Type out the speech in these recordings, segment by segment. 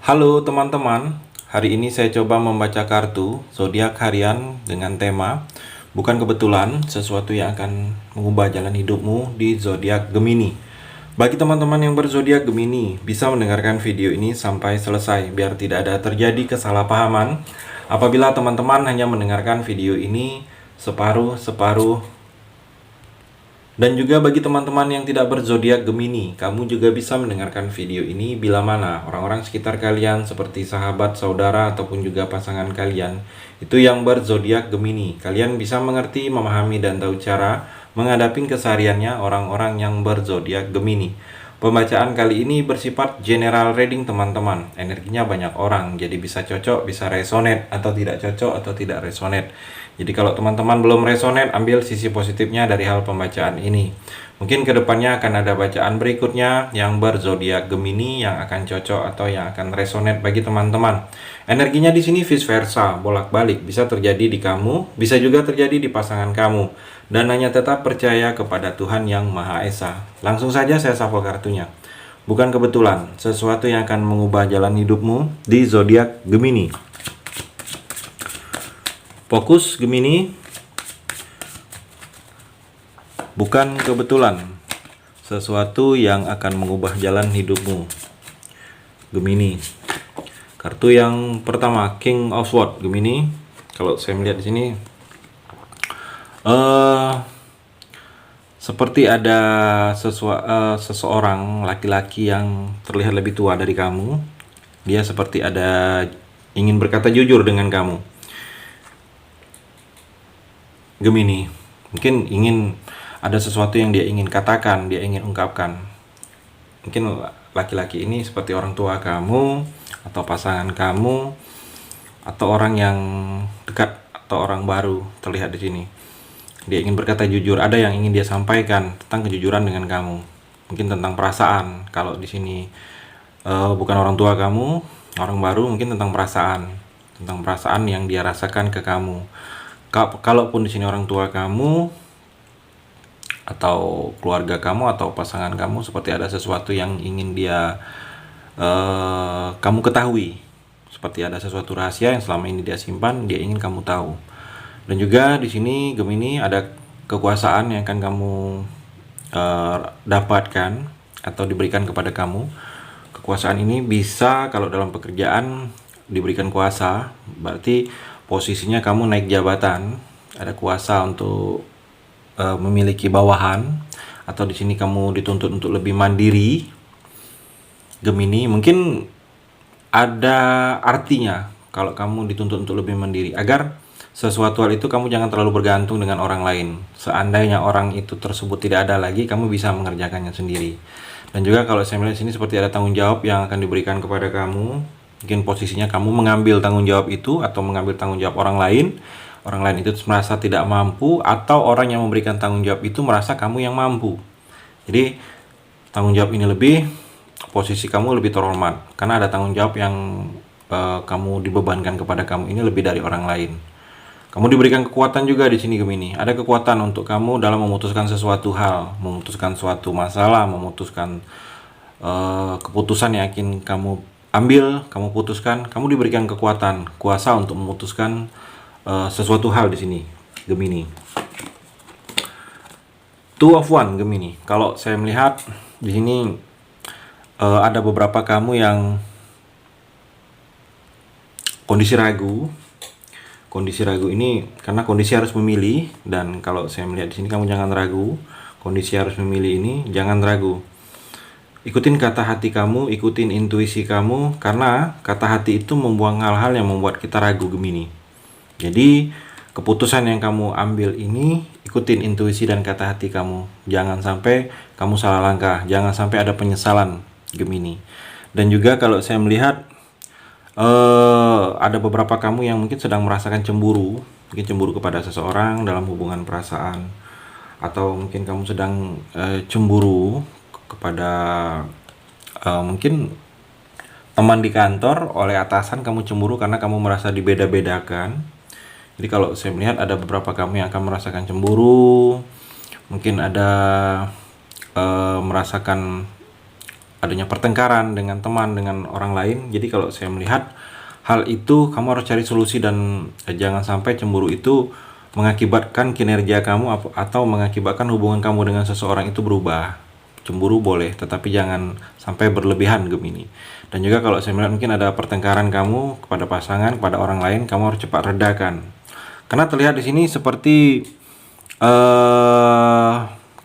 Halo teman-teman, hari ini saya coba membaca kartu zodiak harian dengan tema bukan kebetulan sesuatu yang akan mengubah jalan hidupmu di zodiak Gemini. Bagi teman-teman yang berzodiak Gemini, bisa mendengarkan video ini sampai selesai biar tidak ada terjadi kesalahpahaman apabila teman-teman hanya mendengarkan video ini separuh-separuh. Dan juga bagi teman-teman yang tidak berzodiak Gemini, kamu juga bisa mendengarkan video ini bila mana orang-orang sekitar kalian seperti sahabat, saudara, ataupun juga pasangan kalian itu yang berzodiak Gemini. Kalian bisa mengerti, memahami, dan tahu cara menghadapi kesehariannya orang-orang yang berzodiak Gemini. Pembacaan kali ini bersifat general reading teman-teman. Energinya banyak orang, jadi bisa cocok, bisa resonate, atau tidak cocok, atau tidak resonate. Jadi kalau teman-teman belum resonate, ambil sisi positifnya dari hal pembacaan ini. Mungkin kedepannya akan ada bacaan berikutnya yang berzodiak Gemini yang akan cocok atau yang akan resonate bagi teman-teman. Energinya di sini vice versa, bolak-balik, bisa terjadi di kamu, bisa juga terjadi di pasangan kamu. Dan hanya tetap percaya kepada Tuhan Yang Maha Esa. Langsung saja saya shuffle kartunya. Bukan kebetulan, sesuatu yang akan mengubah jalan hidupmu di zodiak Gemini. Fokus Gemini, bukan kebetulan, sesuatu yang akan mengubah jalan hidupmu. Gemini. Kartu yang pertama, King of Swords Gemini. Kalau saya melihat di sini, seperti ada seseorang laki-laki yang terlihat lebih tua dari kamu. Dia seperti ada ingin berkata jujur dengan kamu. Gemini, mungkin ingin ada sesuatu yang dia ingin katakan, dia ingin ungkapkan. Mungkin laki-laki ini seperti orang tua kamu, atau pasangan kamu, atau orang yang dekat, atau orang baru terlihat di sini. Dia ingin berkata jujur, ada yang ingin dia sampaikan tentang kejujuran dengan kamu. Mungkin tentang perasaan. Kalau di sini bukan orang tua kamu, orang baru, mungkin tentang perasaan yang dia rasakan ke kamu. Kalaupun di sini orang tua kamu atau keluarga kamu atau pasangan kamu, seperti ada sesuatu yang ingin dia kamu ketahui, seperti ada sesuatu rahasia yang selama ini dia simpan, dia ingin kamu tahu. Dan juga di sini Gemini ada kekuasaan yang akan kamu dapatkan atau diberikan kepada kamu. Kekuasaan ini bisa kalau dalam pekerjaan diberikan kuasa, berarti posisinya kamu naik jabatan, ada kuasa untuk memiliki bawahan, atau di sini kamu dituntut untuk lebih mandiri. Gemini, mungkin ada artinya kalau kamu dituntut untuk lebih mandiri, agar sesuatu hal itu kamu jangan terlalu bergantung dengan orang lain. Seandainya orang itu tersebut tidak ada lagi, kamu bisa mengerjakannya sendiri. Dan juga kalau saya melihat sini seperti ada tanggung jawab yang akan diberikan kepada kamu. Mungkin posisinya kamu mengambil tanggung jawab itu atau mengambil tanggung jawab orang lain. Orang lain itu merasa tidak mampu, atau orang yang memberikan tanggung jawab itu merasa kamu yang mampu. Jadi tanggung jawab ini lebih, posisi kamu lebih terhormat karena ada tanggung jawab yang kamu dibebankan kepada kamu ini lebih dari orang lain. Kamu diberikan kekuatan juga di sini Gemini. Ada kekuatan untuk kamu dalam memutuskan sesuatu hal, memutuskan suatu masalah, memutuskan keputusan yang akan kamu ambil, kamu putuskan. Kamu diberikan kekuatan, kuasa untuk memutuskan sesuatu hal di sini, Gemini. Two of One Gemini. Kalau saya melihat di sini ada beberapa kamu yang kondisi ragu. Kondisi ragu ini karena kondisi harus memilih, dan kalau saya melihat di sini kamu jangan ragu. Kondisi harus memilih ini jangan ragu. Ikutin kata hati kamu, ikutin intuisi kamu, karena kata hati itu membuang hal-hal yang membuat kita ragu Gemini. Jadi keputusan yang kamu ambil ini, ikutin intuisi dan kata hati kamu. Jangan sampai kamu salah langkah, jangan sampai ada penyesalan Gemini. Dan juga kalau saya melihat ada beberapa kamu yang mungkin sedang merasakan cemburu, mungkin cemburu kepada seseorang dalam hubungan perasaan, atau mungkin kamu sedang cemburu kepada mungkin teman di kantor, oleh atasan kamu cemburu karena kamu merasa dibeda-bedakan. Jadi kalau saya melihat ada beberapa kamu yang akan merasakan cemburu, mungkin ada merasakan adanya pertengkaran dengan teman, dengan orang lain. Jadi kalau saya melihat hal itu, kamu harus cari solusi dan jangan sampai cemburu itu mengakibatkan kinerja kamu atau mengakibatkan hubungan kamu dengan seseorang itu berubah. Cemburu boleh, tetapi jangan sampai berlebihan, Gemini. Dan juga kalau saya melihat mungkin ada pertengkaran kamu kepada pasangan, kepada orang lain, kamu harus cepat redakan. Karena terlihat di sini seperti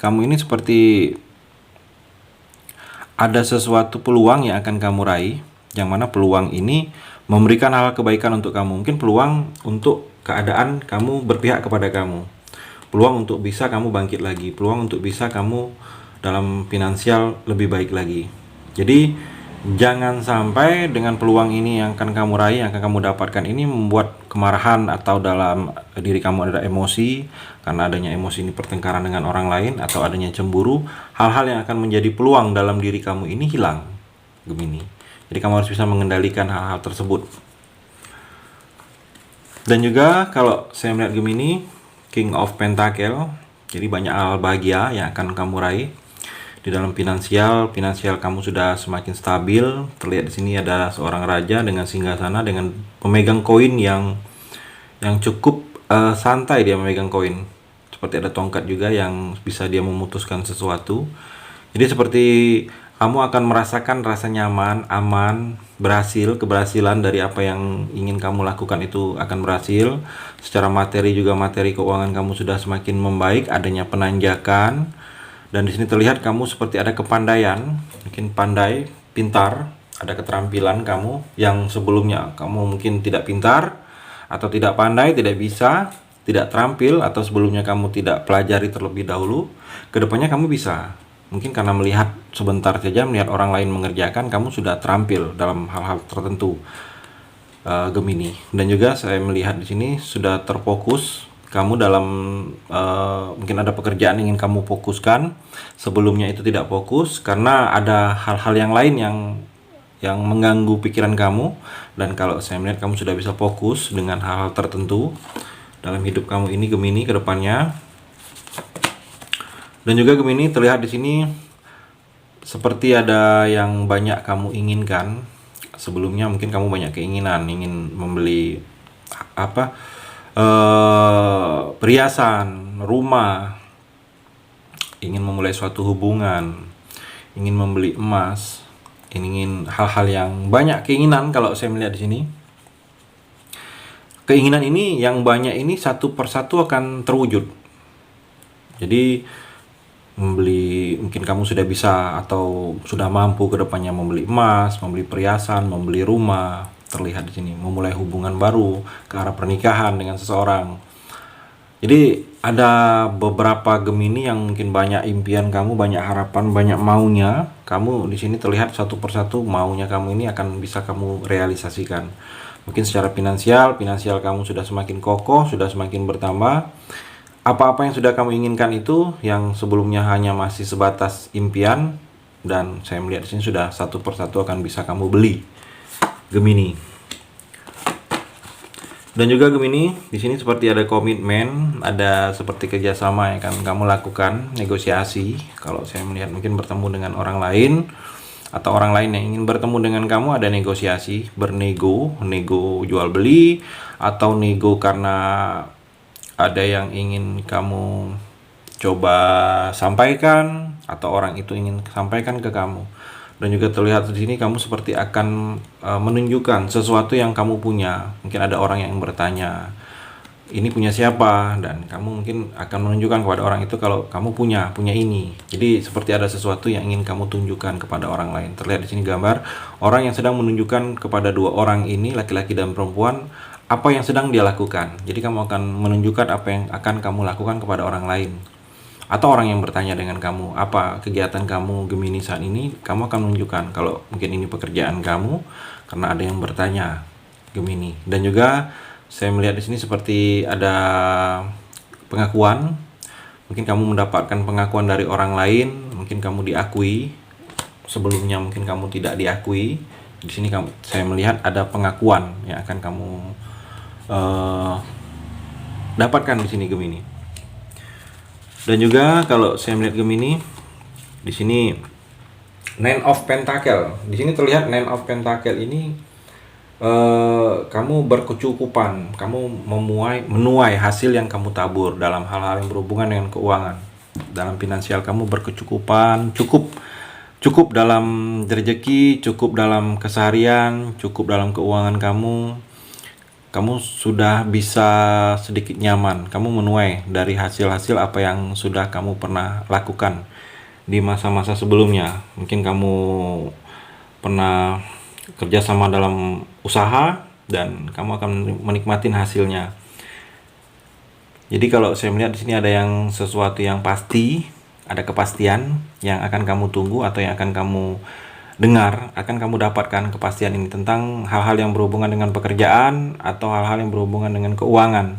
kamu ini seperti ada sesuatu peluang yang akan kamu raih, yang mana peluang ini memberikan hal kebaikan untuk kamu. Mungkin peluang untuk keadaan kamu berpihak kepada kamu, peluang untuk bisa kamu bangkit lagi, peluang untuk bisa kamu dalam finansial lebih baik lagi. Jadi jangan sampai dengan peluang ini yang akan kamu raih, yang akan kamu dapatkan ini membuat kemarahan atau dalam diri kamu ada emosi, karena adanya emosi ini pertengkaran dengan orang lain atau adanya cemburu, hal-hal yang akan menjadi peluang dalam diri kamu ini hilang, Gemini. Jadi kamu harus bisa mengendalikan hal-hal tersebut. Dan juga kalau saya melihat Gemini, King of Pentacle, jadi banyak hal bahagia yang akan kamu raih. Di dalam finansial kamu sudah semakin stabil. Terlihat di sini ada seorang raja dengan singgasana dengan pemegang koin yang cukup santai. Dia memegang koin, seperti ada tongkat juga yang bisa dia memutuskan sesuatu. Jadi seperti kamu akan merasakan rasa nyaman, aman, keberhasilan dari apa yang ingin kamu lakukan itu akan berhasil. Secara materi juga, materi keuangan kamu sudah semakin membaik, adanya penanjakan. Dan di sini terlihat kamu seperti ada kepandaian, mungkin pandai, pintar, ada keterampilan kamu yang sebelumnya kamu mungkin tidak pintar atau tidak pandai, tidak bisa, tidak terampil, atau sebelumnya kamu tidak pelajari terlebih dahulu. Kedepannya kamu bisa. Mungkin karena melihat sebentar saja, melihat orang lain mengerjakan, kamu sudah terampil dalam hal-hal tertentu, Gemini. Dan juga saya melihat di sini sudah terfokus. Kamu dalam mungkin ada pekerjaan ingin kamu fokuskan, sebelumnya itu tidak fokus karena ada hal-hal yang lain yang mengganggu pikiran kamu. Dan kalau saya melihat kamu sudah bisa fokus dengan hal-hal tertentu dalam hidup kamu ini, Gemini, ke depannya. Dan juga Gemini terlihat di sini seperti ada yang banyak kamu inginkan. Sebelumnya mungkin kamu banyak keinginan, ingin membeli perhiasan, rumah, ingin memulai suatu hubungan, ingin membeli emas, ingin hal-hal yang banyak keinginan. Kalau saya melihat di sini, keinginan ini yang banyak ini satu persatu akan terwujud. Jadi membeli, mungkin kamu sudah bisa atau sudah mampu ke depannya membeli emas, membeli perhiasan, membeli rumah. Terlihat di sini memulai hubungan baru ke arah pernikahan dengan seseorang. Jadi ada beberapa Gemini yang mungkin banyak impian kamu, banyak harapan, banyak maunya. Kamu di sini terlihat satu persatu maunya kamu ini akan bisa kamu realisasikan. Mungkin secara finansial kamu sudah semakin kokoh, sudah semakin bertambah. Apa-apa yang sudah kamu inginkan itu yang sebelumnya hanya masih sebatas impian, dan saya melihat di sini sudah satu persatu akan bisa kamu beli, Gemini. Dan juga Gemini, di sini seperti ada komitmen, ada seperti kerjasama yang akan kamu lakukan, negosiasi. Kalau saya melihat mungkin bertemu dengan orang lain atau orang lain yang ingin bertemu dengan kamu, ada negosiasi, nego jual beli, atau nego karena ada yang ingin kamu coba sampaikan atau orang itu ingin sampaikan ke kamu. Dan juga terlihat di sini kamu seperti akan menunjukkan sesuatu yang kamu punya. Mungkin ada orang yang bertanya, ini punya siapa? Dan kamu mungkin akan menunjukkan kepada orang itu kalau kamu punya ini. Jadi seperti ada sesuatu yang ingin kamu tunjukkan kepada orang lain. Terlihat di sini gambar orang yang sedang menunjukkan kepada dua orang ini, laki-laki dan perempuan, apa yang sedang dia lakukan. Jadi kamu akan menunjukkan apa yang akan kamu lakukan kepada orang lain. Atau orang yang bertanya dengan kamu, apa kegiatan kamu Gemini saat ini, kamu akan menunjukkan kalau mungkin ini pekerjaan kamu, karena ada yang bertanya, Gemini. Dan juga saya melihat di sini seperti ada pengakuan. Mungkin kamu mendapatkan pengakuan dari orang lain, mungkin kamu diakui. Sebelumnya mungkin kamu tidak diakui. Di sini saya melihat ada pengakuan yang akan kamu dapatkan di sini, Gemini. Dan juga kalau saya melihat Gemini, di sini Nine of Pentacle. Di sini terlihat Nine of Pentacle ini kamu berkecukupan, kamu menuai hasil yang kamu tabur dalam hal-hal yang berhubungan dengan keuangan. Dalam finansial kamu berkecukupan, cukup dalam rezeki, cukup dalam keseharian, cukup dalam keuangan kamu. Kamu sudah bisa sedikit nyaman, kamu menuai dari hasil-hasil apa yang sudah kamu pernah lakukan di masa-masa sebelumnya. Mungkin kamu pernah kerjasama dalam usaha dan kamu akan menikmati hasilnya. Jadi kalau saya melihat di sini ada yang sesuatu yang pasti, ada kepastian yang akan kamu tunggu atau yang akan kamu dengar, akan kamu dapatkan kepastian ini tentang hal-hal yang berhubungan dengan pekerjaan atau hal-hal yang berhubungan dengan keuangan.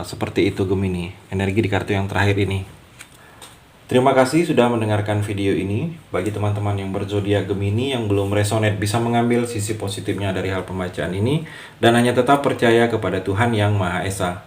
Seperti itu Gemini, energi di kartu yang terakhir ini. Terima kasih sudah mendengarkan video ini. Bagi teman-teman yang berzodiak Gemini yang belum resonate, bisa mengambil sisi positifnya dari hal pembacaan ini dan hanya tetap percaya kepada Tuhan Yang Maha Esa.